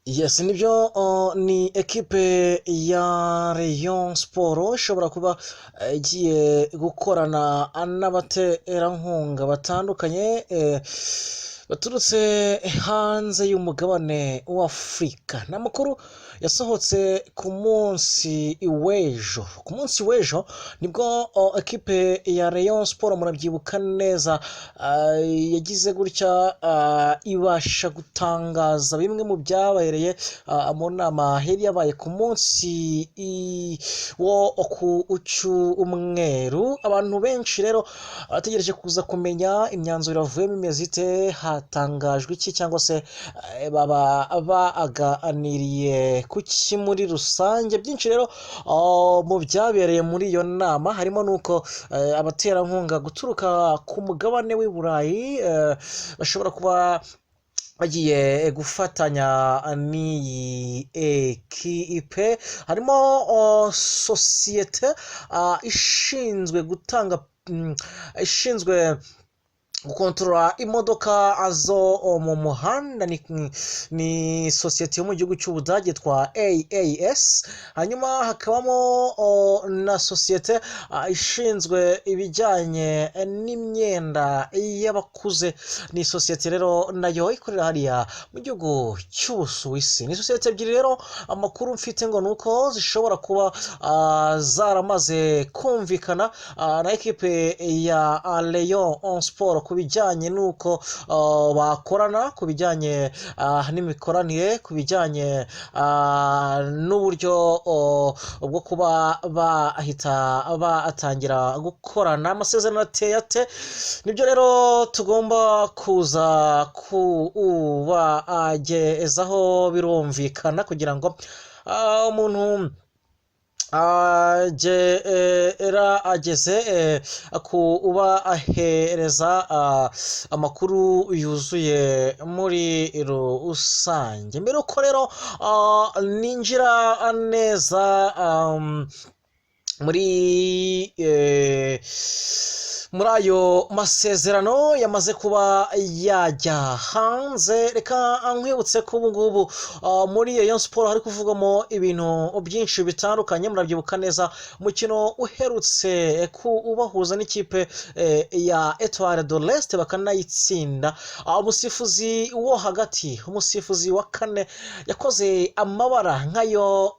Yes, nibyo ni ekipe ya Rayon Sport ishobora kuba igiye gukorana n'abaterankunga batandukanye baturutse hanze y'umugabane w'Afurika. Ni amakuru yasohotse ku munsi w'ejo nibwo ekipe ya Rayon Sport murabyibuka neza yagize gutya ibasha gutangaza bimwe mu byabereye mu nama yari yabaye ku munsi wo ku cyumweru. Abantu benshi rero bategereje kuza kumenya imyanzuro yavuyemo imeze ite, hatangajwe iki cyangwa se baba baganiriye kuki muri rusange. Byinshi rero mu byabereye muri iyo nama harimo n'uko abaterankunga guturuka ku mugabane w'i Burayi bashobora kuba bagiye gufatanya n'iyi ekipe. Harimo sosiyete ishinzwe gukontorora imodoka zo mu muhanda, ni sosiyete yo mu gihugu cy'Ubudage yitwa AAS. Hanyuma hakabamo na sosiyete ishinzwe ibijyanye n'imyenda y'abakuze, ni sosiyete rero nayo ikorera hariya mu gihugu cy'Ubusuwisi. Ni sosiyete ebyiri rero amakuru mfite ngo nuko zishobora kuba zaramaze kumvikana na ekipe ya Rayon Sport ku bijyanye n'uko bakorana, ku bijyanye n'imikoranire, ku bijyanye n'uburyo bwo kuba bahita batangira gukorana. Amasezerano ateye ate? Nibyo rero tugomba kuza kubagezaho, birumvikana kugira ngo umuntu ageze kuba ahereza amakuru yuzuye muri rusange. Mbere uko rero ninjira neza muri ayo masezerano yamaze kuba yajya hanze, reka nkwibutse ko ubu ngubu muri Rayon Sport hari kuvugamo ibintu byinshi bitandukanye. Murabyibuka neza umukino uherutse ubahuza n'ikipe ya Etoile de l'Est bakanayitsinda. Umusifuzi wo hagati, umusifuzi wa kane, yakoze amabara nk'ayo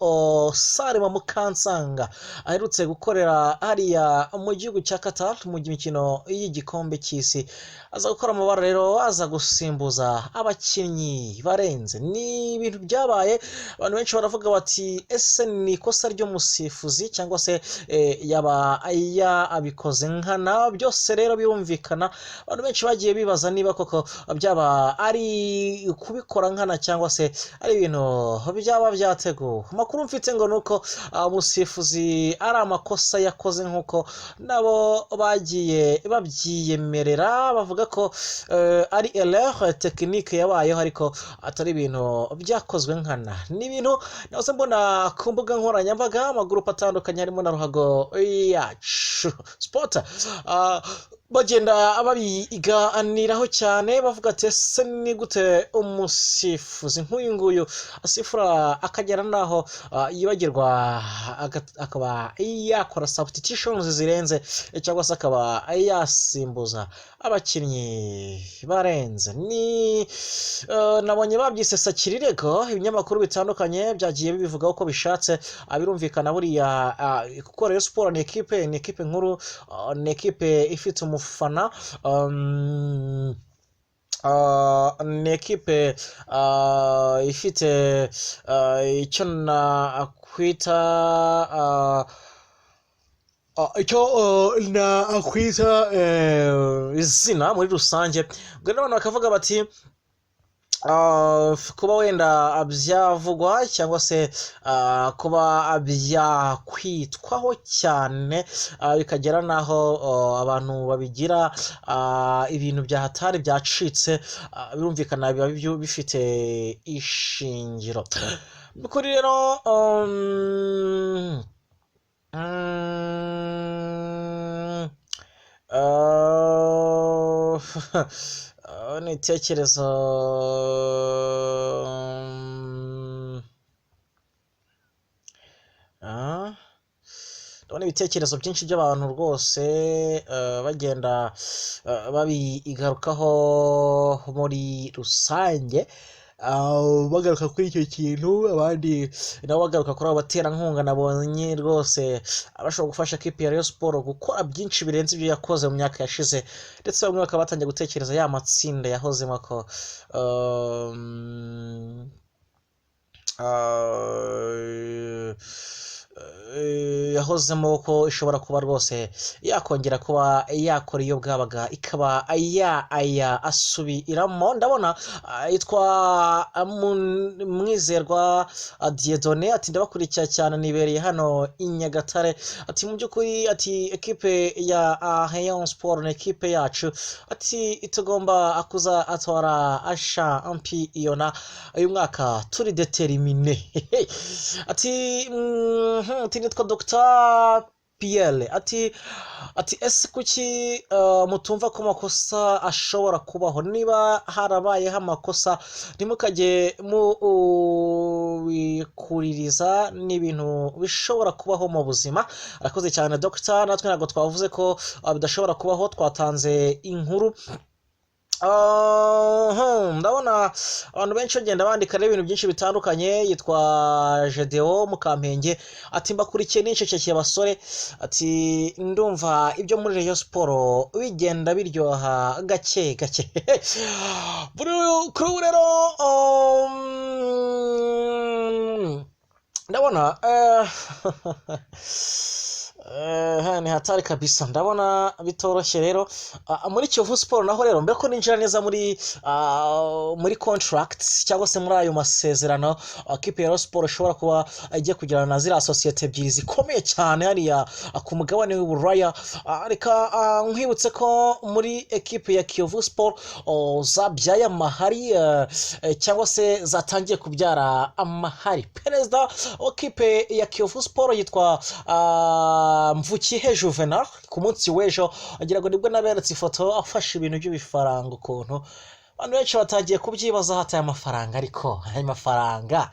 Salima Mukansanga aherutse gukorera hariya mu gihugu cya Qatar mu mikino y'igikombe cy'isi. Aza gukora amabara rero, aza gusimbuza abakinnyi barenze. Ni ibintu byabaye, abantu benshi baravuga bati ese ni ikosa ry'umusifuzi cyangwa se yaba yabikoze nkana? Byose rero birumvikana, abantu benshi bagiye bibaza niba koko byaba ari kubikora nkana cyangwa se ari ibintu byaba byateguwe. Amakuru mfite ngo nuko umusifuzi ari amakosa yakoze nk'uko nabo bagiye babyiyemerera, bavuga ko ari erreur technique yabayeho ariko atari ibintu byakozwe nkana. Ni ibintu nahoze mbona ku mbuga nkoranyambaga, amagurupe atandukanye harimo na Ruhago yacu Sport bagenda babiganiraho cyane, bavuga ati ese ni gute umusifuzi nk'uyu nguyu asifura akagera naho yibagirwa akaba yakora substitutions zirenze cyangwa se akaba yasimbuza abakinnyi barenze. Ni nabonye babyise sakirirego, ibinyamakuru bitandukanye byagiye bibivugaho uko bishatse. Birumvikana buriya kuko Rayon Sport ni ekipe nkuru, ni ekipe ifite umufana, ni ekipe ifite icyo nakwita izina muri rusange. Ubwo rero abantu bakavuga bati kuba wenda byavugwa cyangwa se kuba byakwitwaho cyane bikagera naho abantu babigira ibintu byahatari byacitse, birumvikana biba bifite ishingiro. Kuri rero n'ibitekerezo n'ibitekerezo byinshi by'abantu rwose bagenda babigarukaho muri rusange, bagaruka kuri icyo kintu, abandi nabo bagaruka kuri abo baterankunga nabonye rwose bashobora gufasha kipe ya Rayon Sport gukora byinshi birenze ibyo yakoze mu myaka yashize, ndetse bamwe bakaba batangiye gutekereza ya matsinda yahozemo ko yahozemo ko ishobora kuba rwose yakongera kuba yakora iyo bwabaga ikaba asubiramo. Ndabona yitwa Mwizerwa Dieudonné ati ndabakurikira cyane nibereye hano i Nyagatare, ati mu by'ukuri ati ekipe ya Rayon Sport ni ekipe yacu, ati tugomba kuza atwara shampiyona uyu mwaka turi determine. ati nitwa Dr Pierre ati ese kuki mutumva ko amakosa ashobora kubaho? Niba harabayeho amakosa ntimukajye mubikuririza, n'ibintu bishobora kubaho mu buzima. arakoze cyane Dr, natwe ntabwo twavuze ko bidashobora kubaho, twatanze inkuru. Ndabona abantu benshi bagenda bandika ibintu byinshi bitandukanye. Yitwa Jedeo Mukampenge ati mbakurikiye n'icecekeye basore, ati ndumva ibyo muri Rayon Sport bigenda biryoha gake gake. Kuri ubu rero ndabona ni hatari kabisa, ndabona bitoroshye rero muri Kiyovu Sport naho rero mbere ko ninjira neza muri contracts cyangwa se muri ayo masezerano kipe ya Rayon Sport ishobora kuba igiye kugirana na ziriya sosiyete ebyiri zikomeye cyane hariya ku mugabane w'Uburaya. Reka nkwibutse ko muri ekipe ya Kiyovu Sport zabyaye amahari cyangwa se zatangiye kubyara amahari. Perezida wa kipe ya Kiyovu Sport yitwa Mvukihe Juvenal, ku munsi w'ejo agira ngo nibwo naberetse ifoto afashe ibintu by'ibifaranga ukuntu abantu benshi batagiye kubyibaza hataye amafaranga, ariko ayo mafaranga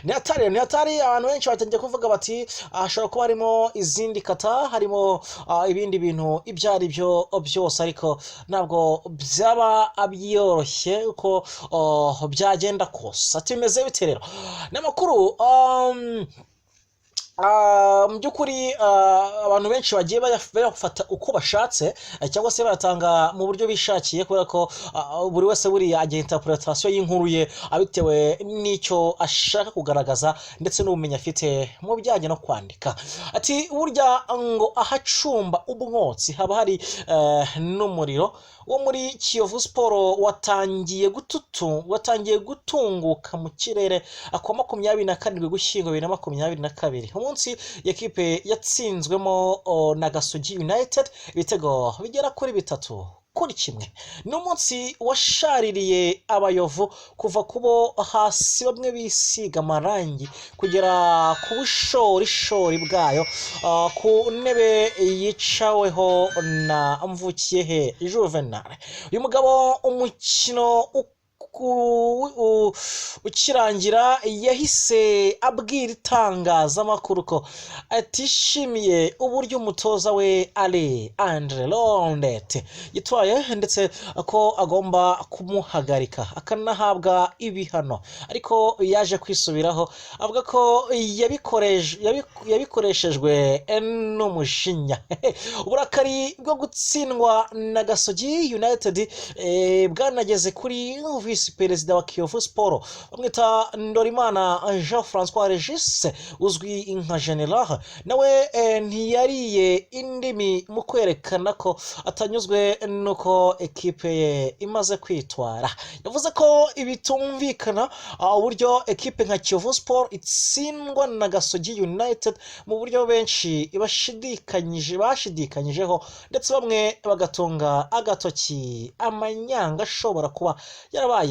ni hatari. Abantu benshi batangiye kuvuga bati hashobora kuba harimo izindi kata, harimo ibindi bintu ibyo ari byo byose, ariko ntabwo byaba byoroshye uko byagenda kose. Ati bimeze bite rero n'amakuru? Mu by'ukuri abantu benshi bagiye bayafata uko bashatse cyangwa se bayatanga mu buryo bishakiye, kubera ko buri wese buriya agira interpretation y'inkuru ye abitewe n'icyo ashaka kugaragaza ndetse n'ubumenyi afite mu bijyanye no kwandika. Ati burya ngo ahacumba umwotsi haba hari n'umuriro. Wo muri Kiyovu Sport watangiye gutunguka mu kirere kwa 27 Ugushyingo 2022, umunsi ekipe yatsinzwemo na Gasogi United ibitego bigera kuri 3-1. n'umunsi washaririye Abayovu kuva kubo hasi bamwe bisiga amarangi kugera ku bushorishori bwayo, ku ntebe yicaweho na Mvukiye Juvenal. Uyu mugabo umukino ukirangira yahise abwira itangazamakuru ko atishimiye uburyo umutoza we Andre Londet yitwaye, ndetse ko agomba kumuhagarika akanahabwa ibihano, ariko yaje kwisubiraho avuga ko yabikoreshejwe n'umushinya. Uburakari bwo gutsindwa na Gasogi United bwanageze kuri Visi Perezida wa Kiyovu Sport bamwita Ndorimana Jean François Regis uzwi nka General, nawe ntiyariye indimi mu kwerekana ko atanyuzwe nuko ekipe ye imaze kwitwara. Yavuze ko ibitumvikana uburyo ekipe nka Kiyovu Sport itsindwa na Gasogi United mu buryo benshi bashidikanyijeho, ndetse bamwe bagatunga agatoki amanyanga ashobora kuba yarabaye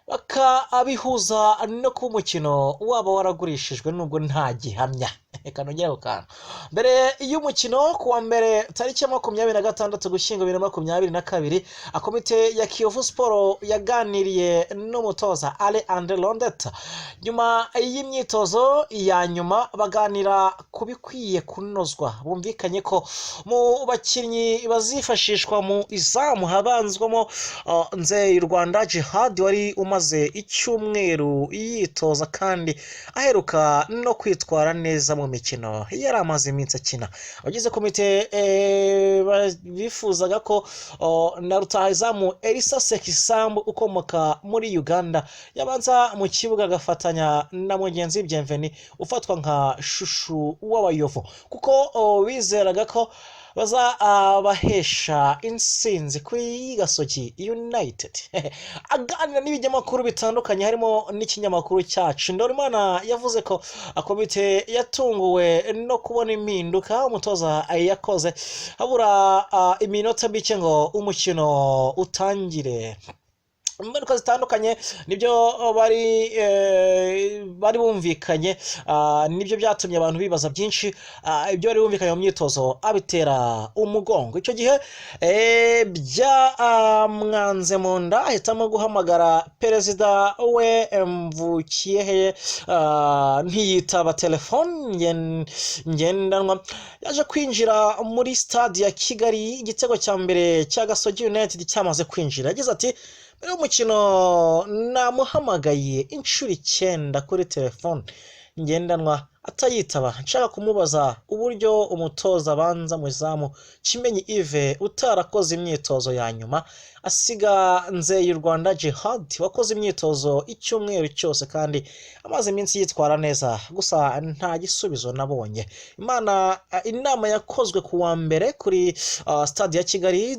bakabihuza no ku mukino waba waragurishijwe nubwo nta gihamya. kanongera ukana mbere y'umukino kuwa mbere tariki ya 26 Gushyingo 2022 komite ya Kiyovu Sport yaganiriye n'umutoza Ale Andre Londet nyuma y'imyitozo ya nyuma baganira kubikwiye kunozwa bumvikanye ko mu bakinnyi bazifashishwa mu izamu habanzwamo Nzeye Rwanda Jihad wari umaze icyumweru yitoza kandi aheruka no kwitwara neza mu mikino yari amaze iminsi akina. Abagize komite bifuzaga ko na rutahizamu Elisa Sekisambu ukomoka muri Uganda yabanza mu kibuga agafatanya na mugenzi Bienveni ufatwa nka shushu w'Abayovu kuko bizeraga ko bahesha insinzi kuri Gasogi United. Aganira n'ibinyamakuru bitandukanye harimo n'ikinyamakuru cyacu Ndorimana yavuze ko komite yatunguwe no kubona impinduka umutoza yakoze habura iminota mike ngo umukino utangire. Imbaruka zitandukanye nibyo bari bumvikanye nibyo byatumye abantu bibaza byinshi ibyo bari bumvikanye mu myitozo abitera umugongo. Icyo gihe mwanze mu nda ahitamo guhamagara perezida we Mvukiyehe ntiyitaba telefone ngendanwa. Yaje kwinjira muri stade ya Kigali igitego cya mbere cya Gasogi United cyamaze kwinjira yagize ati mbere y'umukino namuhamagaye inshuro 9 kuri telefone ngendanwa atayitaba nshaka kumubaza uburyo umutoza abanza mu izamu Kimenyi Ive utarakoze imyitozo ya nyuma asiga Nzeye Rwanda Jihad wakoze imyitozo icyumweru cyose kandi amaze iminsi yitwara neza gusa nta gisubizo nabonye. Inama yakozwe kuwa mbere kuri stade ya Kigali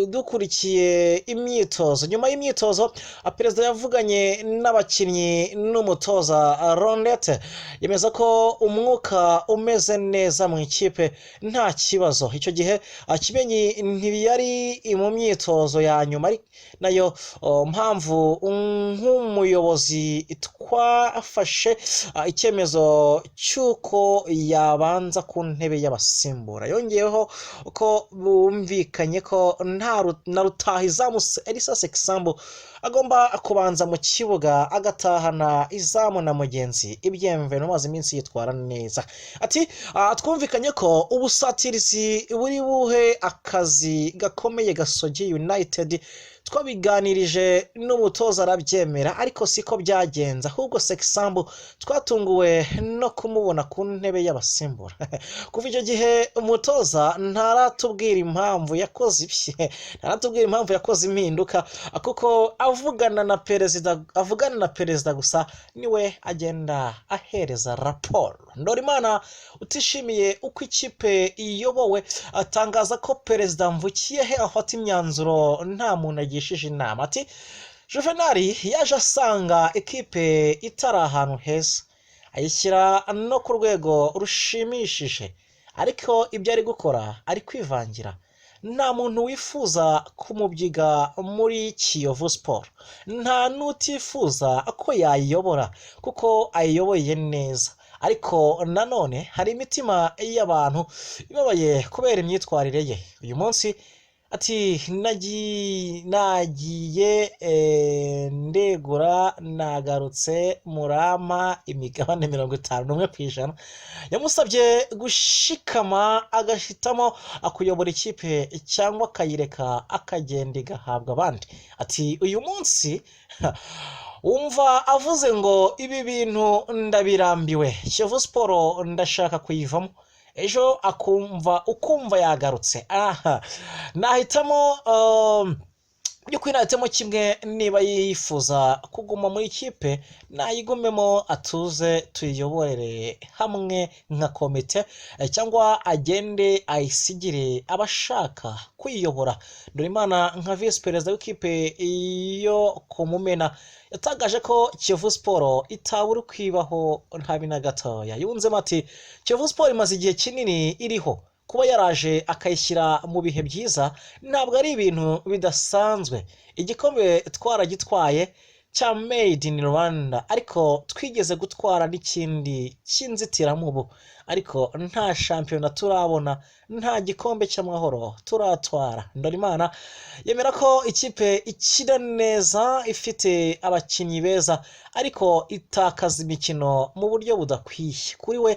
dukurikiye imyitozo. Nyuma y'imyitozo perezida yavuganye n'abakinnyi n'umutoza Rondete yemeza ko umwuka umeze neza mu ikipe nta kibazo. Icyo gihe Kimenyi ntiyari mu myitozo ya nyuma nayo mpamvu nk'umuyobozi twafashe icyemezo cy'uko yabanza ku ntebe y'abasimbura. Yongeyeho ko bumvikanye ko na rutahizamu Elisa Sekisambu agomba kubanza mu kibuga agatahana izamu na mugenzi Bienveni umaze iminsi yitwara neza. Ati twumvikanye ko ubusatirizi buri buhe akazi gakomeye Gasogi United twabiganirije n'umutoza arabyemera ariko siko byagenza ahubwo Sekisambu twatunguwe no kumubona ku ntebe y'abasimbura. Kuva icyo gihe umutoza ntaratubwira impamvu yakoze impinduka kuko avugana na perezida gusa niwe agenda ahereza raporo. Ndorimana utishimiye uko ikipe iyobowe atangaza ko perezida Mvukiyehe afata imyanzuro nta muntu agishije inama. Ati Juvenali yaje asanga ikipe itari ahantu heza ayishyira no ku rwego rushimishije ariko ibyo ari gukora ari kwivangira. Nta muntu wifuza kumubyiga muri Kiyovu Sport, nta n'utifuza ko yayiyobora kuko ayiyoboye neza, ariko nanone hari imitima y'abantu ibabaye kubera imyitwarire ye. Uyu munsi ati nagiye ndegura nagarutse murama imigabane 51%. Yamusabye gushikama agahitamo akuyobora ikipe cyangwa akayireka akagenda igahabwa abandi. Ati uyu munsi umva avuze ngo ibi bintu ndabirambiwe, Kiyovu Sport ndashaka kuyivamo. Ejo ukumva yagarutse. Nahitamo nahitamo kimwe, niba yifuza kuguma muri ikipe nayigumemo atuze tuyiyoborere hamwe nka komite, cyangwa agende ayisigire abashaka kuyiyobora. Ndorimana nka vice perezida w'ikipe yo kumumena yatangaje ko Kiyovu Sport itabura kwibaho ntabi na gatoya. Yunzemo ati Kiyovu Sport imaze igihe kinini iriho, kuba yaraje akayishyira mu bihe byiza ntabwo ari ibintu bidasanzwe. Igikombe twaragitwaye cya made in Rwanda, ariko twigeze gutwara n'ikindi cy'inzitiramubu, ariko nta shampiyona turabona, nta gikombe cy'amahoro turatwara. Ndorimana yemera ko ikipe ikina neza, ifite abakinnyi beza, ariko itakaza imikino mu buryo budakwiye. Kuri we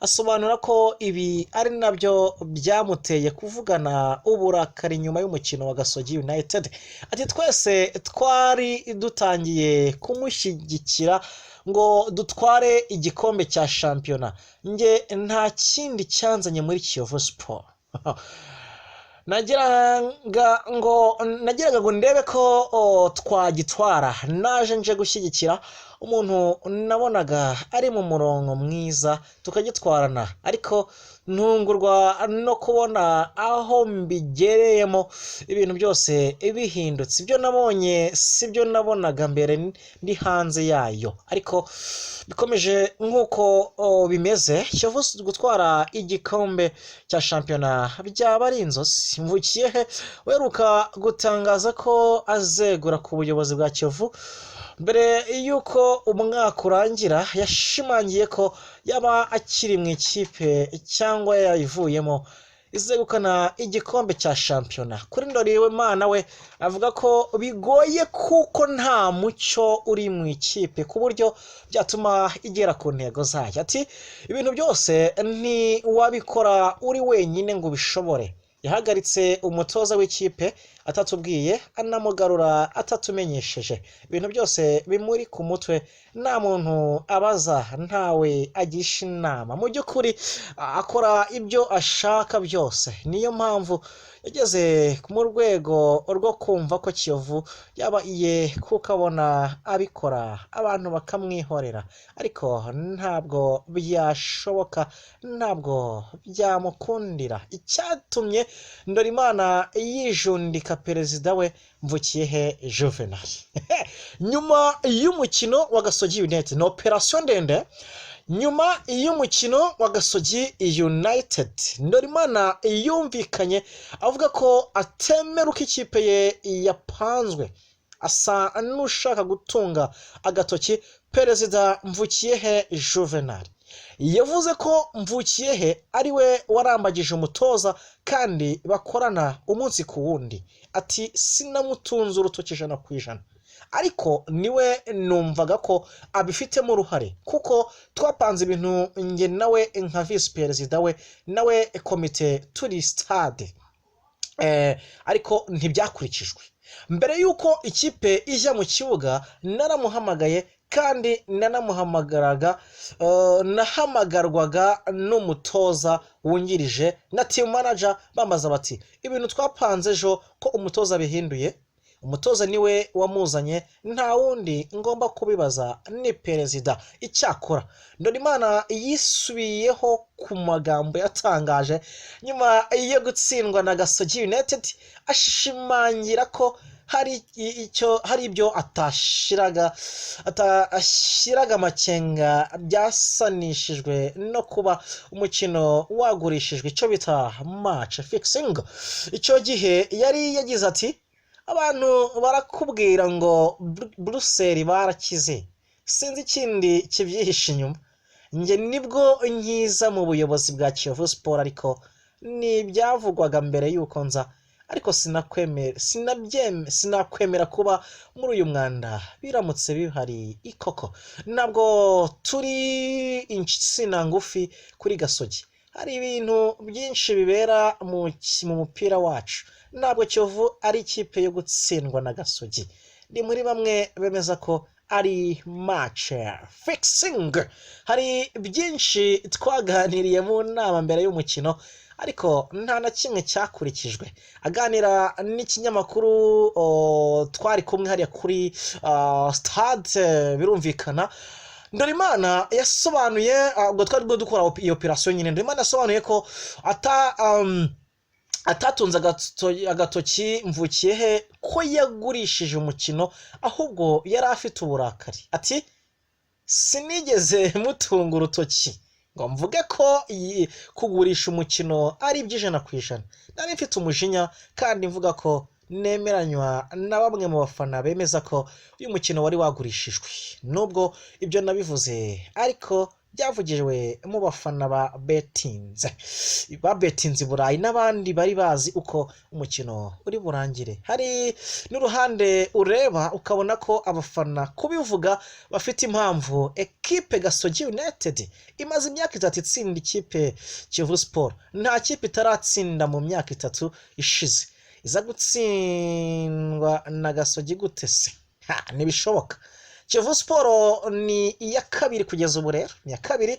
asobanura ko ibi ari nabyo byamuteye kuvugana uburakari nyuma y'umukino wa Gasogi United. Ati twese twari dutangiye kumushyigikira ngo dutware igikombe cya shampiyona, nge nta kindi cyanzanye muri Kiyovu Sport. nagiraga ngo ndebe ko twagitwara, naje nje gushyigikira umuntu nabonaga ari mu murongo mwiza tukagitwarana, ariko ntungurwa no kubona aho mbigereyemo ibintu byose bihindutse. Ibyo nabonye si byo nabonaga mbere ndi hanze yayo, ariko bikomeje nk'uko bimeze. Kiyovu gutwara igikombe cya shampiyona byaba ari inzozi. Mvukiyehe weruka gutangaza ko azegura ku buyobozi bwa Kiyovu mbere y'uko umwaka urangira, yashimangiye ko yaba akiri mu ikipe cyangwa yayivuyemo izegukana igikombe cya shampiyona. Kuri Ndorimana we avuga ko bigoye kuko nta mucyo uri mu ikipe ku buryo byatuma igera ku ntego zayo. Ati ibintu byose ntiwabikora uri wenyine ngo ubishobore. Yahagaritse umutoza w'ikipe atatubwiye, anamugarura atatumenyesheje. Ibintu byose bimuri ku mutwe, nta muntu abaza, ntawe agisha inama. Mu by'ukuri akora ibyo ashaka byose. Niyo mpamvu yageze mu rwego rwo kumva ko Kiyovu yaba iye, kuko abona abikora abantu bakamwihorera, ariko ntabwo byashoboka, ntabwo byamukundira. Icyatumye Ndorimana yijundika perezida we Mvukiyehe Juvenal nyuma y'umukino wa Gasogi United. Ni operasiyo ndende. Nyuma y'umukino wa Gasogi United, Ndorimana yumvikanye avuga ko atemera uko ikipe ye yapanzwe, asa n'ushaka gutunga agatoki perezida Mvukiyehe Juvenal. Yavuze ko Mvukiyehe ari we warambagije umutoza kandi bakorana umunsi ku wundi. Ati sinamutunze urutoki 100%, ariko niwe numvaga ko abifitemo uruhare, kuko twapanze ibintu nge nawe nka vice perezida we, nawe komite turi stade, ariko ntibyakurikijwe. Mbere y'uko ikipe ijya mu kibuga naramuhamagaye, kandi nahamagarwaga n'umutoza wungirije na team manager, bamaze bati ibintu twapanze ejo ko umutoza bihinduye. Umutoza niwe wamuzanye, nta wundi ngomba kubibaza, ni perezida. Icyakora Ndorimana yisubiyeho ku magambo yatangaje nyuma yo gutsindwa na Gasogi United, ashimangira ko hari ibyo atashiraga amakenga byasanishijwe no kuba umukino wagurishijwe, icyo bita match fixing. Icyo gihe yari yagize ati abantu barakubwira ngo Brussels barakize, sinzi ikindi kibyihishe inyuma. Nge nibwo nkiza mu buyobozi bwa Kiyovu Sport, ariko ni byavugwaga mbere y'uko nza, ariko sinakwemera kuba muri uyu mwanda biramutse bihari ikoko. Ntabwo turi insina ngufi kuri Gasogi, hari ibintu byinshi bibera mu mupira wacu. Ntabwo Kiyovu ari ikipe yo gutsindwa na Gasogi. Ni muri bamwe bemeza ko ari match fixing. Hari byinshi twaganiriye mu nama mbere y'umukino, ariko nta na kimwe cyakurikijwe. Aganira n'ikinyamakuru twari kumwe hariya kuri stade, birumvikana Ndorimana yasobanuye, ubwo twari dukora iyo operasiyo nyine, Ndorimana yasobanuye ko atatunze agatoki Mvukiyehe ko yagurishije umukino, ahubwo yari afite uburakari. Ati sinigeze mutunga urutoki ngo mvuge ko kugurisha umukino ari iby'100%. Nari mfite umujinya kandi mvuga ko nemeranywa na bamwe mu bafana bemeza ko uyu mukino wari wagurishijwe nubwo ibyo nabivuze ariko byavugijwe mu bafana ba betinze Burayi n'abandi bari bazi uko umukino uri burangire. Hari n'uruhande ureba ukabona ko abafana kubivuga bafite impamvu. Ekipe Gasogi United imaze imyaka 3 itsinda ikipe Kiyovu Sport, nta kipe itaratsinda mu myaka 3 ishize. Iza gutsindwa na Gasogi gute se? Ntibishoboka. Kiyovu Sport ni iya kabiri kugeza ubu rero, ni iya kabiri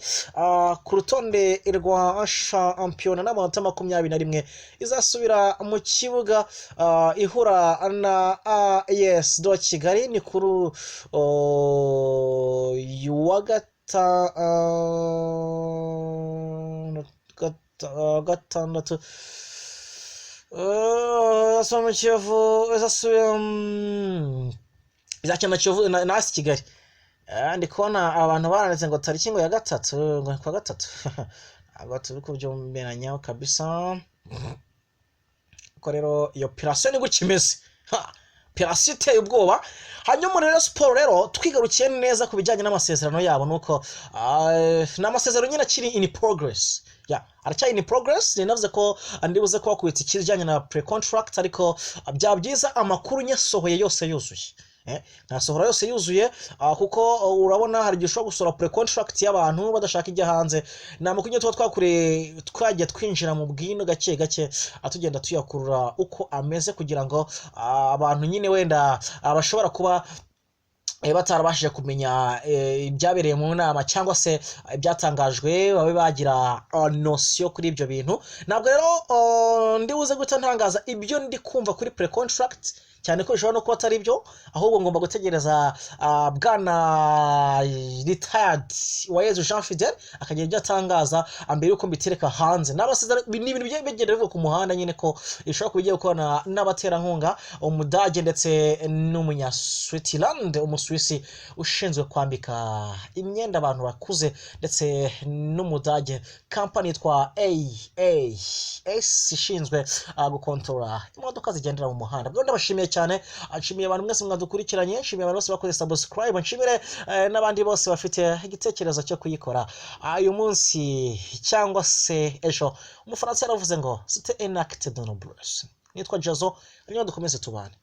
ku rutonde rwa shampiyona n'amanota 21. Izasubira mu kibuga ihura na AS do Kigali ni kuri wa gatandatu. Mu Kiyovu izasubira izakina Kiyovu na AS Kigali. Ndi kubona abantu baranditse ngo tariki ngo ya gatatu, ngo kwa gatatu. Aba turi kubyumberanya kabisa. Ko rero iyo operation ni gukimeze. Operation iteye ubwoba. Hanyuma rero Sport rero twigarukiye neza ku bijyanye n'amasezerano yabo nuko n'amasezerano nyine akiri in progress. Aracyari in progress. Ninavuze ko ndibuze ko bakubita ikijyanye na pre-contract ariko byabyiza amakuru nyasohoye yose yuzuye. Nasohora yose yuzuye kuko urabona hari gishobora gusora pre-contract y'abantu badashaka ijya hanze. Namukunye twagiye twinjira mu bwino gake gake atugenda tuyakurura uko ameze kugira ngo abantu nyine wenda abashobora kuba batarabashije kumenya ibyabereye mu nama cyangwa se ibyatangajwe babe bagira notion kuri ibyo bintu. Ntabwo rero ndibuze guta ntangaza ibyo ndi kumva kuri pre-contract cyane ko bishobora no kuba atari byo, ahubwo ngomba gutegereza bwana retired Uwayezu Jean Fidel akagira ibyo atangaza ambere yuko mbitereka hanze. N'abasezerano ni ibintu bigenda bivuga ku muhanda nyine ko ishobora kubigiye gukorana n'abaterankunga umudage ndetse n'umunya Switzerland, umuswisi ushinzwe kwambika imyenda abantu bakuze ndetse n'umudage company yitwa AAS ishinzwe gukontorora imodoka zigendera mu muhanda. Bwo ndabashimiye cyane, nshimiye abantu mwese mwadukurikiranye, nshimiye abantu bose bakoze subscribe, nshimire n'abandi bose bafite igitekerezo cyo kuyikora uyu munsi cyangwa se ejo. Umufaransa yaravuze ngo c'était un acte de noblesse. Nitwa Jazo, niyo dukomeze tubane.